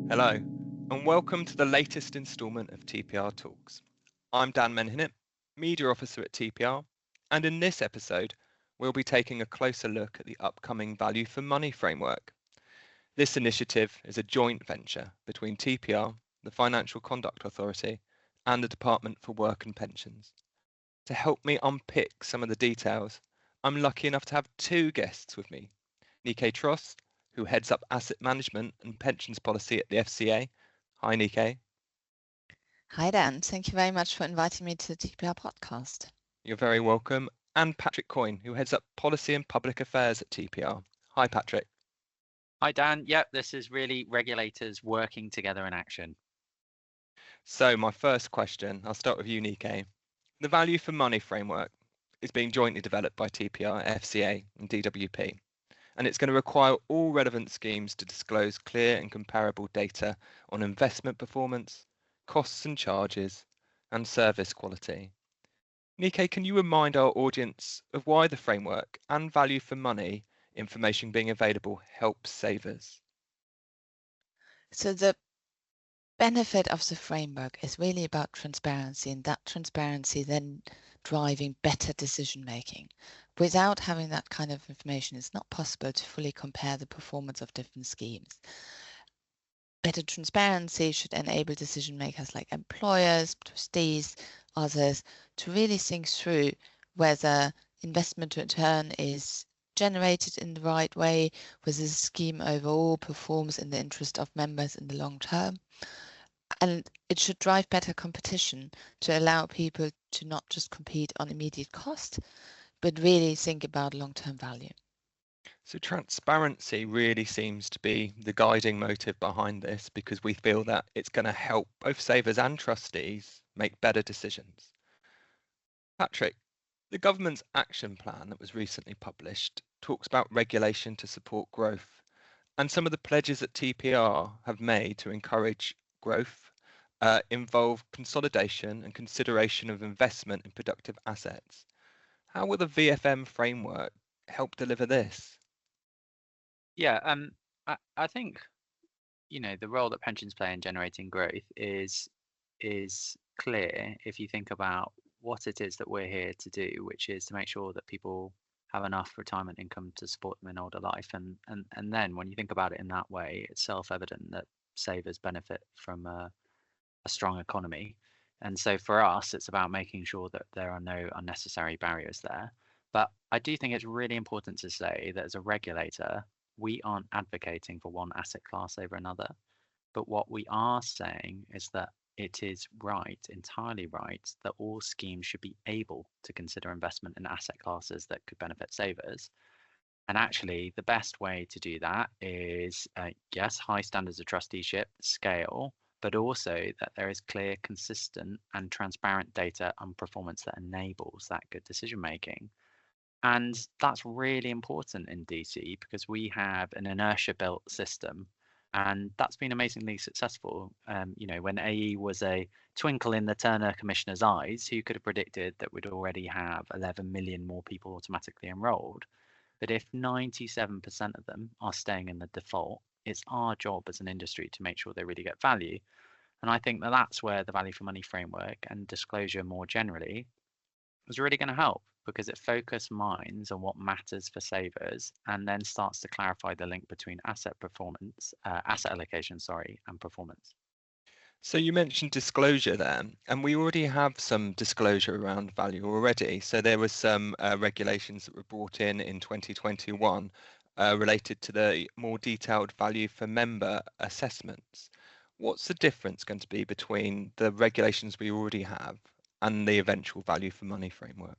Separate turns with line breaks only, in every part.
Hello, and welcome to the latest instalment of TPR Talks. I'm Dan Menhinnitt, Media Officer at TPR, and in this episode, we'll be taking a closer look at the upcoming Value for Money framework. This initiative is a joint venture between TPR, the Financial Conduct Authority, and the Department for Work and Pensions. To help me unpick some of the details, I'm lucky enough to have two guests with me. Nike Trost, who heads up asset management and pensions policy at the FCA. Hi, Nike.
Hi, Dan. Thank you very much for inviting me to the TPR podcast.
You're very welcome. And Patrick Coyne, who heads up policy and public affairs at TPR. Hi, Patrick.
Hi, Dan. Yep, this is really regulators working together in action.
So my first question, I'll start with you, Nike. The Value for Money framework is being jointly developed by TPR, FCA and DWP. And it's going to require all relevant schemes to disclose clear and comparable data on investment performance, costs and charges, and service quality. Nike, can you remind our audience of why the framework and value for money information being available helps savers?
So the benefit of the framework is really about transparency, and that transparency then driving better decision making. Without having that kind of information, it's not possible to fully compare the performance of different schemes. Better transparency should enable decision makers like employers, trustees, others to really think through whether investment return is generated in the right way, whether the scheme overall performs in the interest of members in the long term. And it should drive better competition to allow people to not just compete on immediate cost, but really think about long-term value.
So transparency really seems to be the guiding motive behind this because we feel that it's going to help both savers and trustees make better decisions. Patrick, the government's action plan that was recently published talks about regulation to support growth, and some of the pledges that TPR have made to encourage growth involve consolidation and consideration of investment in productive assets. How will the VFM framework help deliver this?
Yeah, I think the role that pensions play in generating growth is clear if you think about what it is that we're here to do, which is to make sure that people have enough retirement income to support them in older life. And then when you think about it in that way, it's self-evident that savers benefit from a strong economy. And so for us, it's about making sure that there are no unnecessary barriers there. But I do think it's really important to say that as a regulator, we aren't advocating for one asset class over another. But what we are saying is that it is right, entirely right, that all schemes should be able to consider investment in asset classes that could benefit savers. And actually, the best way to do that is, yes, high standards of trusteeship, scale, but also that there is clear, consistent, and transparent data on performance that enables that good decision making. And that's really important in DC because we have an inertia built system. And that's been amazingly successful. When AE was a twinkle in the Turner Commissioner's eyes, who could have predicted that we'd already have 11 million more people automatically enrolled? But if 97% of them are staying in the default, it's our job as an industry to make sure they really get value. And I think that that's where the value for money framework and disclosure more generally is really going to help because it focuses minds on what matters for savers and then starts to clarify the link between asset allocation, and performance.
So you mentioned disclosure there, and we already have some disclosure around value already. So there were some regulations that were brought in 2021 related to the more detailed value for member assessments. What's the difference going to be between the regulations we already have and the eventual value for money framework?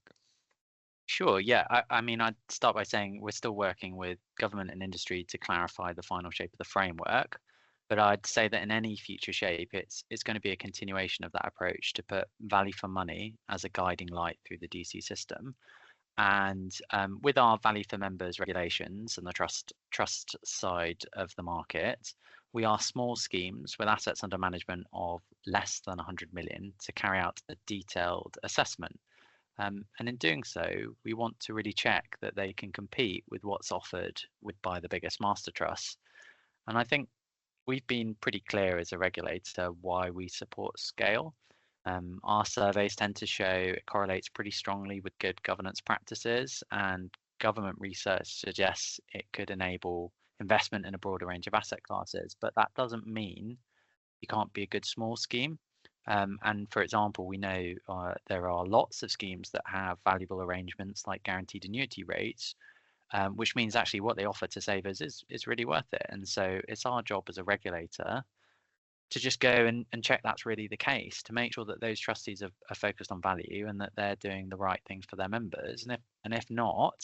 Sure, yeah. I mean, I'd start by saying we're still working with government and industry to clarify the final shape of the framework. But I'd say that in any future shape, it's going to be a continuation of that approach to put value for money as a guiding light through the DC system. And with our value for members regulations and the trust side of the market, we are small schemes with assets under management of less than 100 million to carry out a detailed assessment. And in doing so, we want to really check that they can compete with what's offered by the biggest master trusts. And I think we've been pretty clear as a regulator why we support scale. Our surveys tend to show it correlates pretty strongly with good governance practices, and government research suggests it could enable investment in a broader range of asset classes. But that doesn't mean you can't be a good small scheme. And for example, we know there are lots of schemes that have valuable arrangements like guaranteed annuity rates, which means actually what they offer to savers is really worth it. And so it's our job as a regulator to just go and check that's really the case, to make sure that those trustees are focused on value and that they're doing the right things for their members. And if not,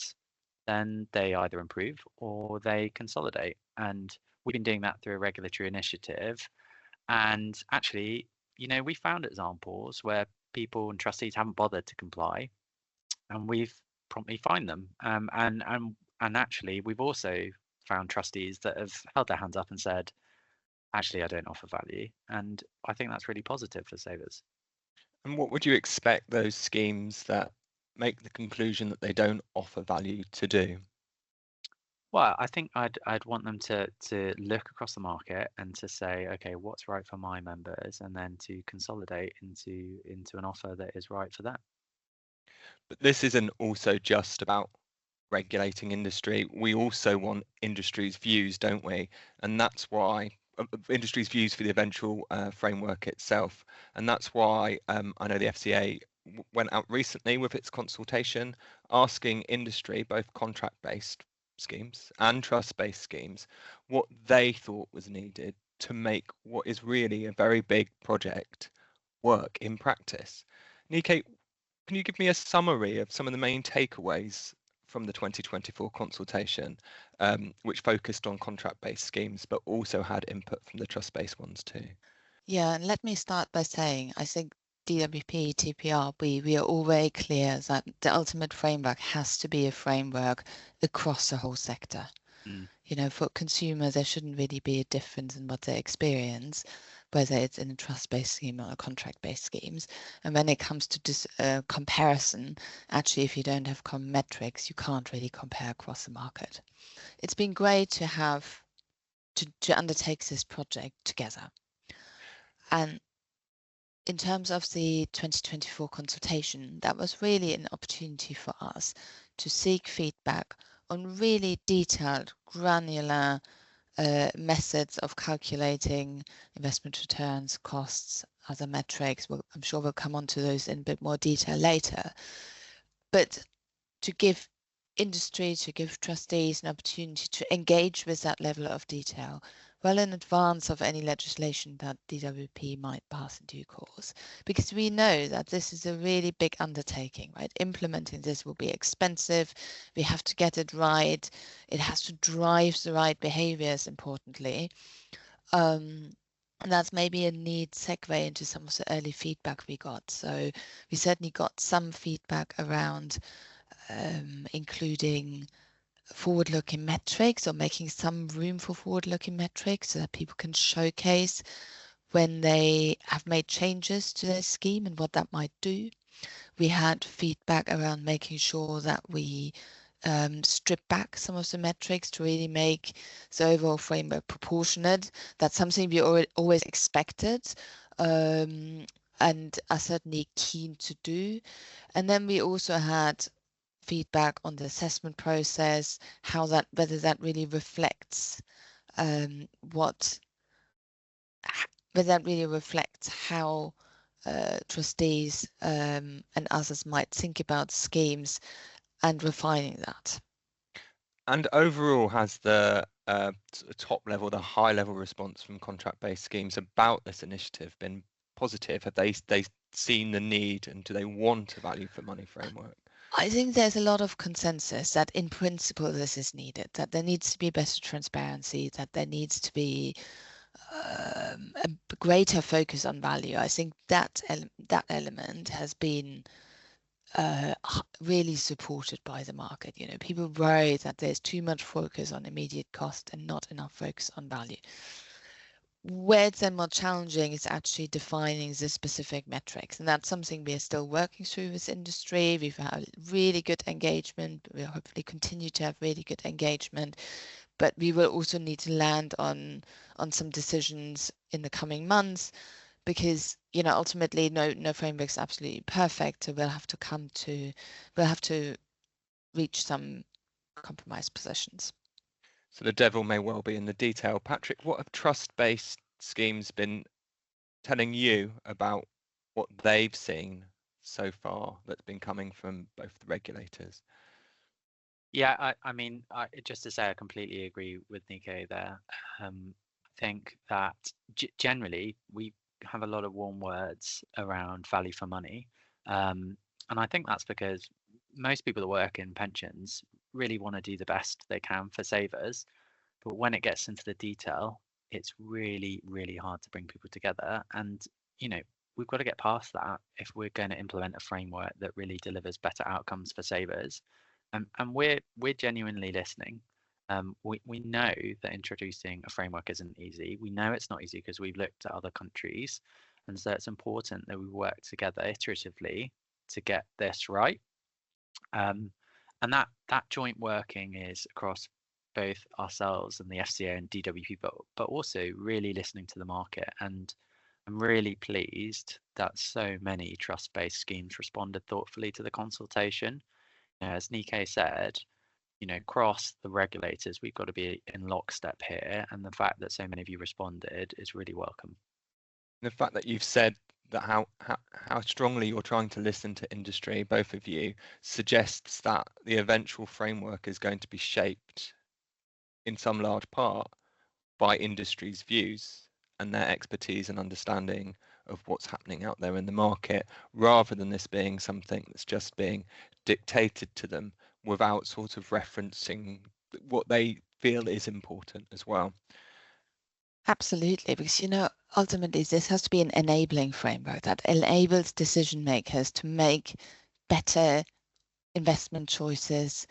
then they either improve or they consolidate. And we've been doing that through a regulatory initiative. And actually, we found examples where people and trustees haven't bothered to comply, and we've promptly fined them. And actually, we've also found trustees that have held their hands up and said, actually, I don't offer value. And I think that's really positive for savers.
And what would you expect those schemes that make the conclusion that they don't offer value to do?
Well, I think I'd want them to look across the market and to say, okay, what's right for my members, and then to consolidate into an offer that is right for them.
But this isn't also just about regulating industry. We also want industry's views, don't we? And that's why industry's views for the eventual framework itself. And that's why I know the FCA went out recently with its consultation asking industry, both contract-based schemes and trust-based schemes, what they thought was needed to make what is really a very big project work in practice. Nike, can you give me a summary of some of the main takeaways from the 2024 consultation, which focused on contract-based schemes, but also had input from the trust-based ones too?
Yeah, and let me start by saying, I think DWP, TPR, we are all very clear that the ultimate framework has to be a framework across the whole sector. For consumers, there shouldn't really be a difference in what they experience, whether it's in a trust-based scheme or a contract-based schemes. And when it comes to this comparison, actually, if you don't have common metrics, you can't really compare across the market. It's been great to have to undertake this project together. And in terms of the 2024 consultation, that was really an opportunity for us to seek feedback on really detailed, granular methods of calculating investment returns, costs, other metrics. I'm sure we'll come on to those in a bit more detail later. But to give industry, to give trustees an opportunity to engage with that level of detail well in advance of any legislation that DWP might pass in due course, because we know that this is a really big undertaking, right? Implementing this will be expensive. We have to get it right. It has to drive the right behaviors, importantly. And that's maybe a neat segue into some of the early feedback we got. So we certainly got some feedback around including forward-looking metrics or making some room for forward-looking metrics so that people can showcase when they have made changes to their scheme and what that might do. We had feedback around making sure that we strip back some of the metrics to really make the overall framework proportionate. That's something we always expected and are certainly keen to do. And then we also had feedback on the assessment process, whether that really reflects how trustees and others might think about schemes and refining that.
And overall, has the top level, the high level response from contract-based schemes about this initiative been positive? Have they seen the need, and do they want a value for money framework?
I think there's a lot of consensus that in principle this is needed, that there needs to be better transparency, that there needs to be a greater focus on value. I think that element has been really supported by the market. People worry that there's too much focus on immediate cost and not enough focus on value. Where it's then more challenging is actually defining the specific metrics, and that's something we are still working through with industry. We've had really good engagement. We'll hopefully continue to have really good engagement, but we will also need to land on on some decisions in the coming months, because ultimately no framework is absolutely perfect, so we'll have to reach some compromise positions.
So the devil may well be in the detail. Patrick, what have trust-based schemes been telling you about what they've seen so far that's been coming from both the regulators?
Yeah, I mean, just to say, I completely agree with Nico there. I think that generally we have a lot of warm words around value for money. And I think that's because most people that work in pensions really want to do the best they can for savers. But when it gets into the detail, it's really, really hard to bring people together. And, we've got to get past that if we're going to implement a framework that really delivers better outcomes for savers. And we're genuinely listening. We know that introducing a framework isn't easy. We know it's not easy because we've looked at other countries. And so it's important that we work together iteratively to get this right. And that joint working is across both ourselves and the FCA and DWP, but also really listening to the market. And I'm really pleased that so many trust-based schemes responded thoughtfully to the consultation. As Nike said, across the regulators, we've got to be in lockstep here. And the fact that so many of you responded is really welcome.
The fact that you've said that how strongly you're trying to listen to industry, both of you, suggests that the eventual framework is going to be shaped in some large part by industry's views and their expertise and understanding of what's happening out there in the market, rather than this being something that's just being dictated to them without sort of referencing what they feel is important as well.
Absolutely, because ultimately this has to be an enabling framework that enables decision makers to make better investment choices,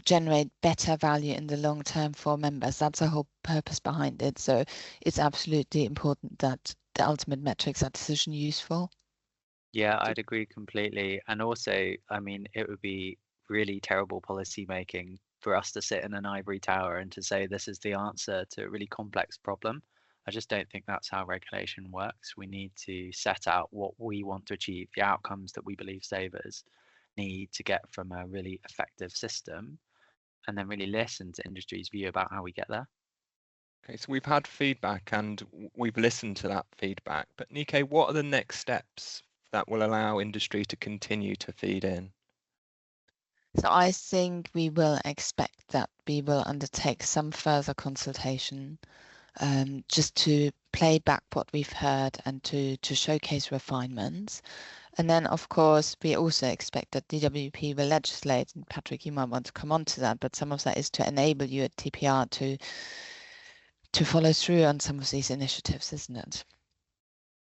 generate better value in the long term for members. That's the whole purpose behind it. So it's absolutely important that the ultimate metrics are decision useful.
Yeah, I'd agree completely. And also, I mean, it would be really terrible policy making for us to sit in an ivory tower and to say this is the answer to a really complex problem. I just don't think that's how regulation works. We need to set out what we want to achieve, the outcomes that we believe savers need to get from a really effective system, and then really listen to industry's view about how we get there.
Okay, so we've had feedback and we've listened to that feedback, but Nike, what are the next steps that will allow industry to continue to feed in?
So I think we will expect that we will undertake some further consultation, just to play back what we've heard and to showcase refinements. And then, of course, we also expect that DWP will legislate, and Patrick, you might want to come on to that, but some of that is to enable you at TPR to follow through on some of these initiatives, isn't it?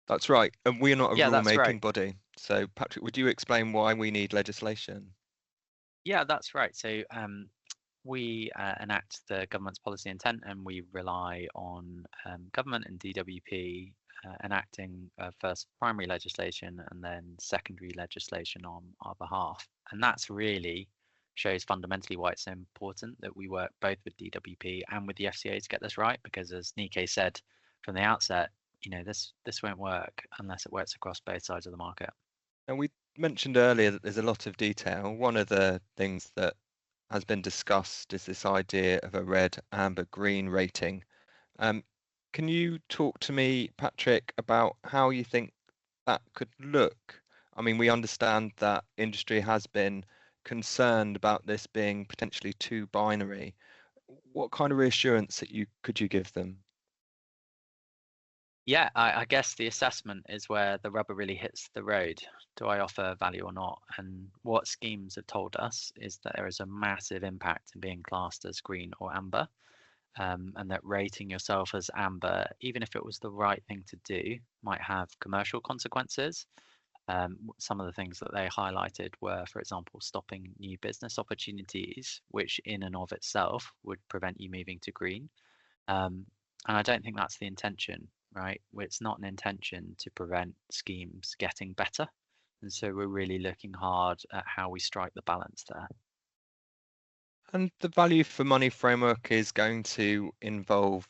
That's right, and we're not a
Yeah, that's
rule-making
right.
body. So Patrick, would you explain why we need legislation?
Yeah, that's right. So we enact the government's policy intent, and we rely on government and DWP enacting first primary legislation and then secondary legislation on our behalf. And that's really shows fundamentally why it's so important that we work both with DWP and with the FCA to get this right, because as Nike said from the outset, this won't work unless it works across both sides of the market.
And we mentioned earlier that there's a lot of detail. One of the things that has been discussed is this idea of a red, amber, green rating. Can you talk to me, Patrick, about how you think that could look? I mean, we understand that industry has been concerned about this being potentially too binary. What kind of reassurance could you give them?
Yeah, I guess the assessment is where the rubber really hits the road. Do I offer value or not? And what schemes have told us is that there is a massive impact in being classed as green or amber, and that rating yourself as amber, even if it was the right thing to do, might have commercial consequences. Some of the things that they highlighted were, for example, stopping new business opportunities, which in and of itself would prevent you moving to green. And I don't think that's the intention, right? It's not an intention to prevent schemes getting better. And so we're really looking hard at how we strike the balance there.
And the value for money framework is going to involve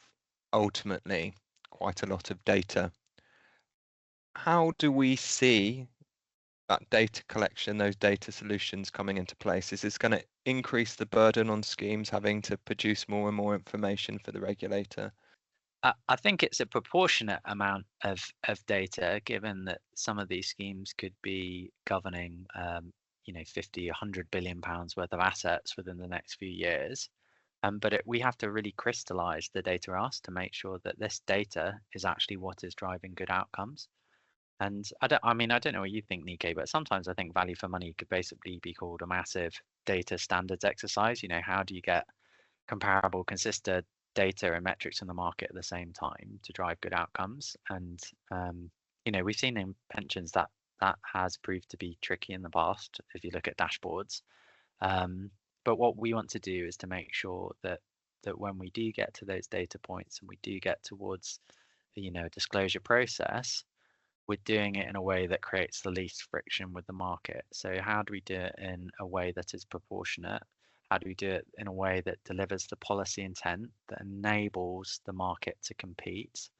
ultimately quite a lot of data. How do we see that data collection, those data solutions coming into place? Is this going to increase the burden on schemes having to produce more and more information for the regulator?
I think it's a proportionate amount of data, given that some of these schemes could be governing, 50, 100 billion pounds worth of assets within the next few years. But we have to really crystallize the data asked to make sure that this data is actually what is driving good outcomes. And I don't know what you think, Nike, but sometimes I think value for money could basically be called a massive data standards exercise. How do you get comparable, consistent data and metrics in the market at the same time to drive good outcomes? And we've seen in pensions that has proved to be tricky in the past if you look at dashboards. But what we want to do is to make sure that when we do get to those data points and we do get towards a disclosure process, we're doing it in a way that creates the least friction with the market. So how do we do it in a way that is proportionate? How do we do it in a way that delivers the policy intent, that enables the market to compete,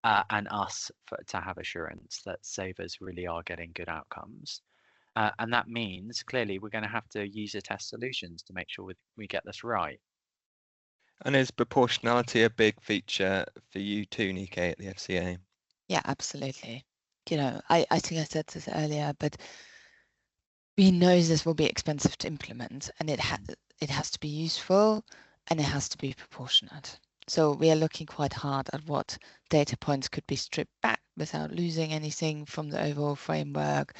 and us to have assurance that savers really are getting good outcomes? And that means clearly we're going to have to user test solutions to make sure we get this right.
And is proportionality a big feature for you too, Nike, at the FCA?
Yeah, absolutely. I think I said this earlier, but we know this will be expensive to implement, and it has to be useful and it has to be proportionate. So we are looking quite hard at what data points could be stripped back without losing anything from the overall framework.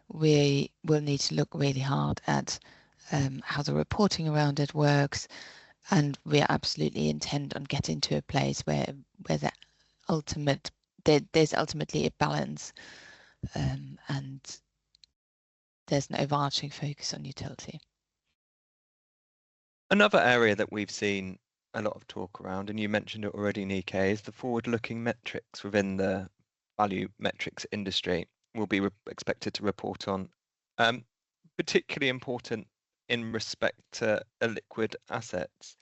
We will need to look really hard at how the reporting around it works, and we are absolutely intent on getting to a place where there's ultimately a balance, and there's an overarching focus on utility.
Another area that we've seen a lot of talk around, and you mentioned it already, Nike, is the forward-looking metrics within the value metrics industry will be expected to report on. Particularly important in respect to illiquid assets.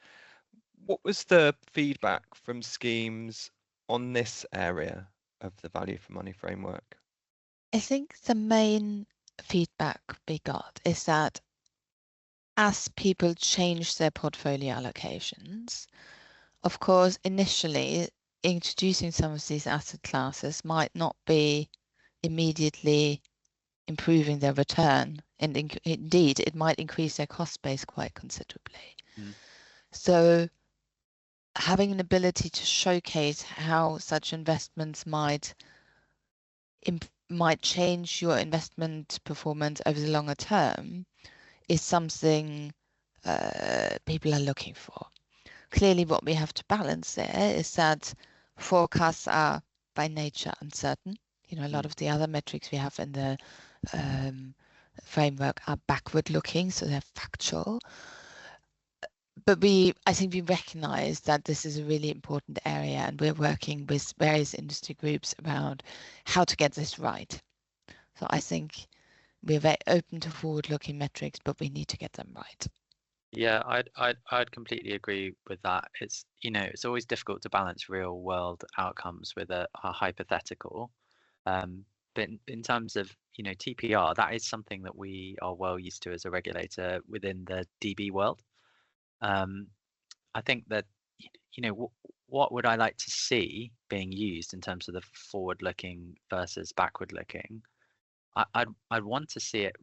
What was the feedback from schemes on this area of the value for money framework?
I think the main feedback we got is that as people change their portfolio allocations, of course, initially introducing some of these asset classes might not be immediately improving their return, and indeed it might increase their cost base quite considerably. So having an ability to showcase how such investments might change your investment performance over the longer term is something people are looking for. Clearly, what we have to balance there is that forecasts are by nature uncertain. A lot of the other metrics we have in the framework are backward looking, so they're factual. But I think we recognize that this is a really important area, and we're working with various industry groups around how to get this right. So I think we're very open to forward-looking metrics, but we need to get them right.
Yeah, I'd completely agree with that. It's always difficult to balance real world outcomes with a hypothetical. But in terms of TPR, that is something that we are well used to as a regulator within the DB world. I think that what would I like to see being used in terms of the forward-looking versus backward-looking? I'd want to see it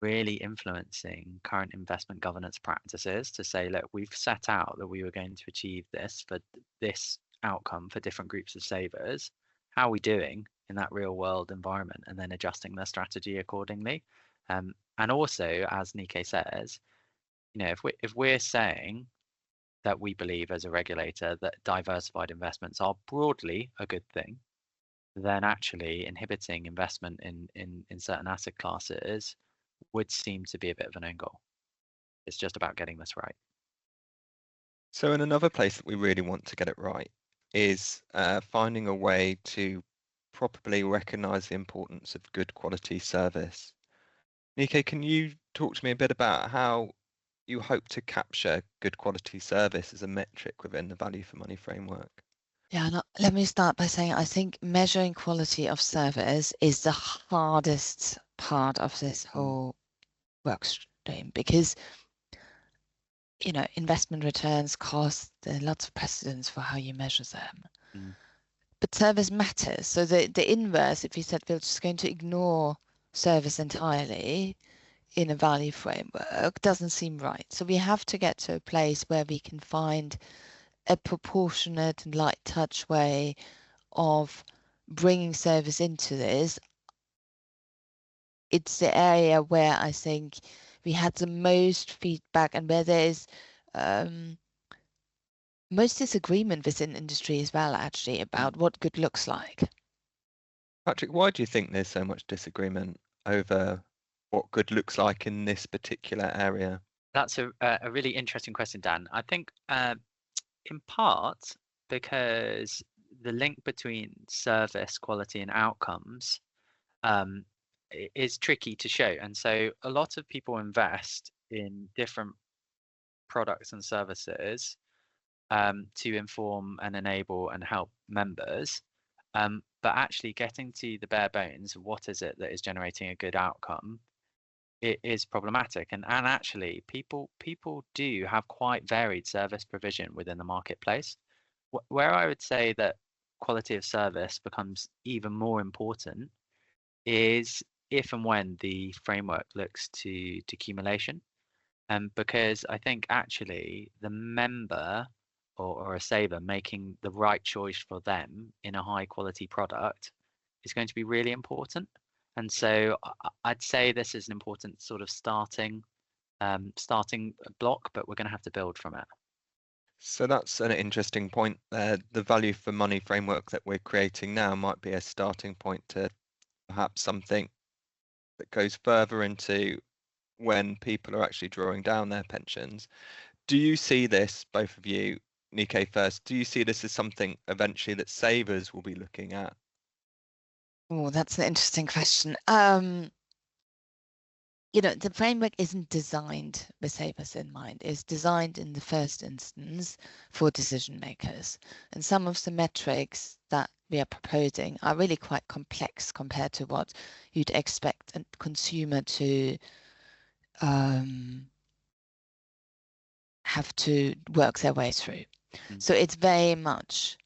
really influencing current investment governance practices to say, look, we've set out that we were going to achieve this for this outcome for different groups of savers. How are we doing in that real world environment? And then adjusting their strategy accordingly. And also, as Nike says, if we're saying that we believe as a regulator that diversified investments are broadly a good thing, then actually inhibiting investment in certain asset classes would seem to be a bit of an own goal. It's just about getting this right.
So in another place that we really want to get it right is finding a way to properly recognise the importance of good quality service. Nike, can you talk to me a bit about how you hope to capture good quality service as a metric within the value for money framework?
Yeah, no, let me start by saying I think measuring quality of service is the hardest part of this whole work stream because, you know, investment returns, costs, there are lots of precedents for how you measure them.
Mm.
But service matters. So the inverse, if you said we're just going to ignore service entirely in a value framework, doesn't seem right. So we have to get to a place where we can find a proportionate and light touch way of bringing service into this. It's the area where I think we had the most feedback and where there is most disagreement within industry as well, actually, about what good looks like.
Patrick, why do you think there's so much disagreement over what good looks like in this particular area?
That's a really interesting question, Dan. I think in part because the link between service quality and outcomes is tricky to show. And so a lot of people invest in different products and services to inform and enable and help members. But actually getting to the bare bones, what is it that is generating a good outcome, it is problematic. And actually people do have quite varied service provision within the marketplace. Where I would say that quality of service becomes even more important is if and when the framework looks to accumulation. Because I think actually the member or a saver making the right choice for them in a high quality product is going to be really important. And so I'd say this is an important sort of starting block, but we're going to have to build from it.
So that's an interesting point there. The value for money framework that we're creating now might be a starting point to perhaps something that goes further into when people are actually drawing down their pensions. Do you see this, both of you, Nike first, do you see this as something eventually that savers will be looking at?
Oh, that's an interesting question. You know, the framework isn't designed with savers in mind. It's designed in the first instance for decision makers. And some of the metrics that we are proposing are really quite complex compared to what you'd expect a consumer to have to work their way through. So it's very much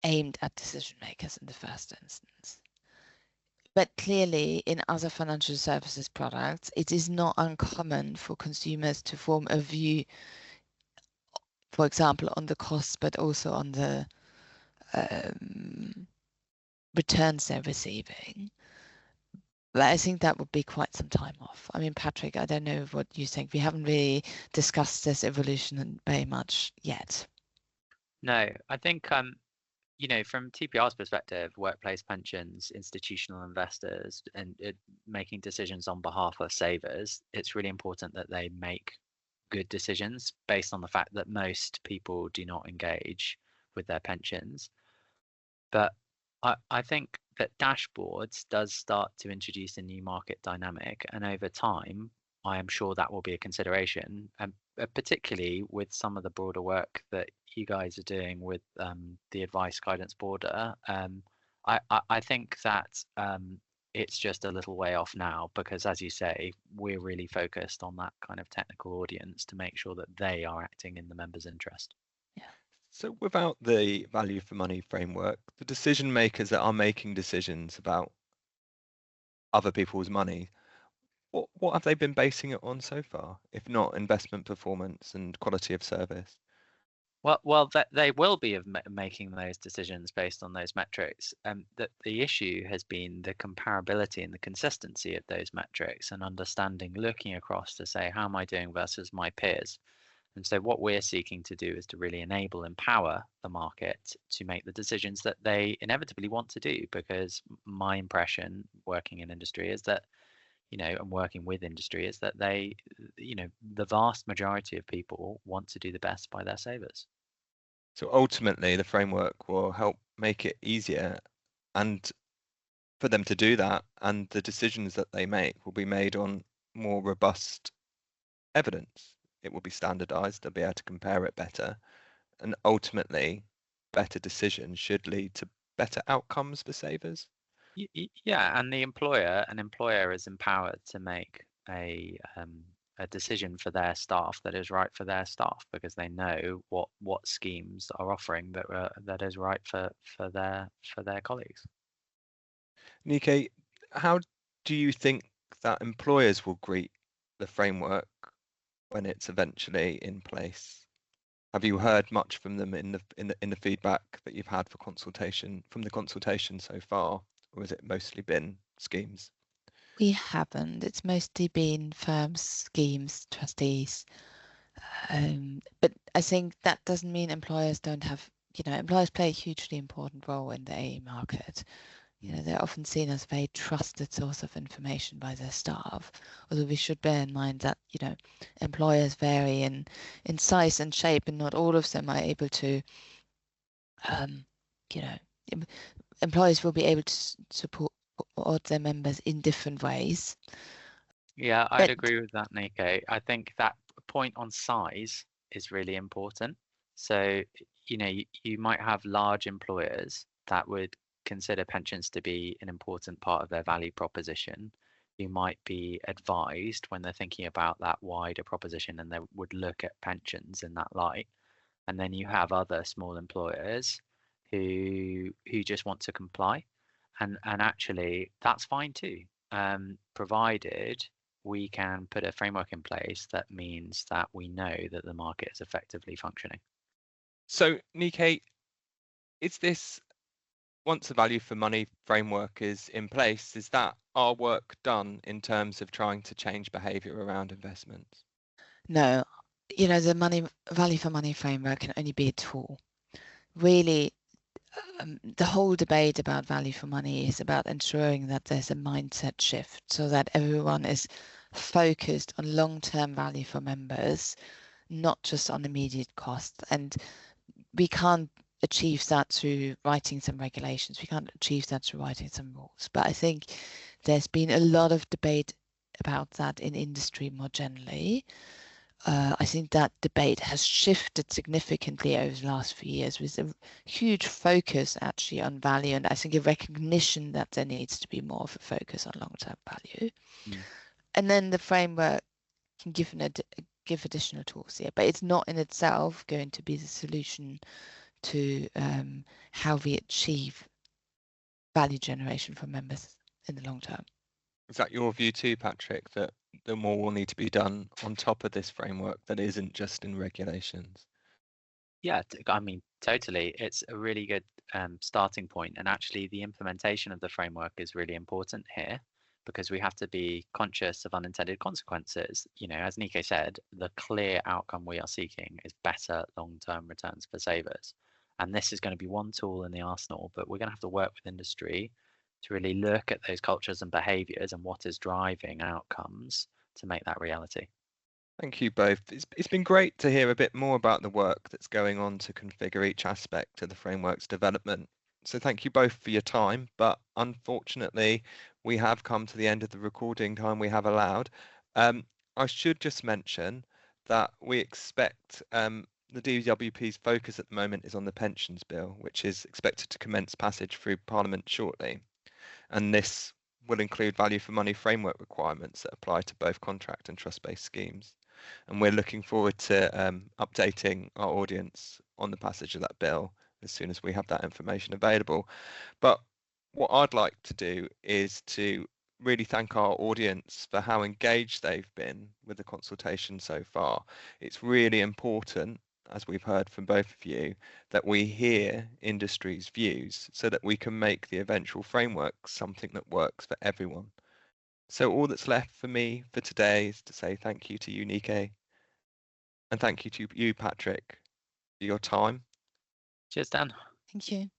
aimed at decision makers in the first instance. But clearly, in other financial services products, it is not uncommon for consumers to form a view, for example, on the costs, but also on the returns they're receiving. But I think that would be quite some time off. I mean, Patrick, I don't know what you think. We haven't really discussed this evolution very much yet.
No, I think you know, from TPR's perspective, workplace pensions, institutional investors, and making decisions on behalf of savers, it's really important that they make good decisions based on the fact that most people do not engage with their pensions. But I think that dashboards does start to introduce a new market dynamic, and over time, I am sure that will be a consideration, and particularly with some of the broader work that you guys are doing with the advice guidance border. I think that it's just a little way off now because, as you say, we're really focused on that kind of technical audience to make sure that they are acting in the members' interest.
So without the value for money framework, the decision makers that are making decisions about other people's money, what have they been basing it on so far, if not investment performance and quality of service?
Well, that they will be making those decisions based on those metrics. That the issue has been the comparability and the consistency of those metrics and understanding, looking across to say, how am I doing versus my peers? And so what we're seeking to do is to really enable, empower the market to make the decisions that they inevitably want to do. Because my impression working in industry is that, you know, and working with industry is that they, you know, the vast majority of people want to do the best by their savers.
So ultimately, the framework will help make it easier and for them to do that, and the decisions that they make will be made on more robust evidence. It will be standardized, they'll be able to compare it better, and ultimately better decisions should lead to better outcomes for savers.
Yeah, and the employer is empowered to make a decision for their staff that is right for their staff, because they know what schemes are offering that is right for their colleagues.
Nike, how do you think that employers will greet the framework when it's eventually in place? Have you heard much from them in the feedback that you've had for consultation from the consultation so far, or has it mostly been schemes?
We haven't. It's mostly been firms, schemes, trustees. But I think that doesn't mean employers don't have, employers play a hugely important role in the AE market. They're often seen as a very trusted source of information by their staff. Although we should bear in mind that, employers vary in size and shape, and not all of them are able to, you know, employers will be able to support their members in different ways.
Yeah, I'd
But
agree with that, Nico. I think that point on size is really important. So, you might have large employers that would consider pensions to be an important part of their value proposition. You might be advised when they're thinking about that wider proposition, and they would look at pensions in that light. And then you have other small employers who just want to comply, and actually that's fine too, provided we can put a framework in place that means that we know that the market is effectively functioning.
So, Nike, is this, once the value for money framework is in place, is that our work done in terms of trying to change behaviour around investments?
no, the value for money framework can only be a tool. Really, the whole debate about value for money is about ensuring that there's a mindset shift so that everyone is focused on long-term value for members, not just on immediate cost. And we can't achieve that through writing some regulations. We can't achieve that through writing some rules. But I think there's been a lot of debate about that in industry more generally. I think that debate has shifted significantly over the last few years, with a huge focus actually on value, and I think a recognition that there needs to be more of a focus on long-term value. And then the framework can give additional tools here, but it's not in itself going to be the solution to how we achieve value generation for members in the long term.
Is that your view too, Patrick, that the more will need to be done on top of this framework that isn't just in regulations?
Yeah, I mean, totally. It's a really good starting point, and actually the implementation of the framework is really important here, because we have to be conscious of unintended consequences. As Nico said, the clear outcome we are seeking is better long-term returns for savers. And this is going to be one tool in the arsenal, but we're going to have to work with industry to really look at those cultures and behaviors and what is driving outcomes to make that reality.
Thank you both. It's been great to hear a bit more about the work that's going on to configure each aspect of the framework's development. So thank you both for your time, but unfortunately we have come to the end of the recording time we have allowed. I should just mention that we expect the DWP's focus at the moment is on the pensions bill, which is expected to commence passage through Parliament shortly. And this will include value for money framework requirements that apply to both contract and trust-based schemes. And we're looking forward to updating our audience on the passage of that bill as soon as we have that information available. But what I'd like to do is to really thank our audience for how engaged they've been with the consultation so far. It's really important, as we've heard from both of you, that we hear industry's views so that we can make the eventual framework something that works for everyone. So all that's left for me for today is to say thank you to you, Nike, and thank you to you, Patrick, for your time.
Cheers, Dan.
Thank you.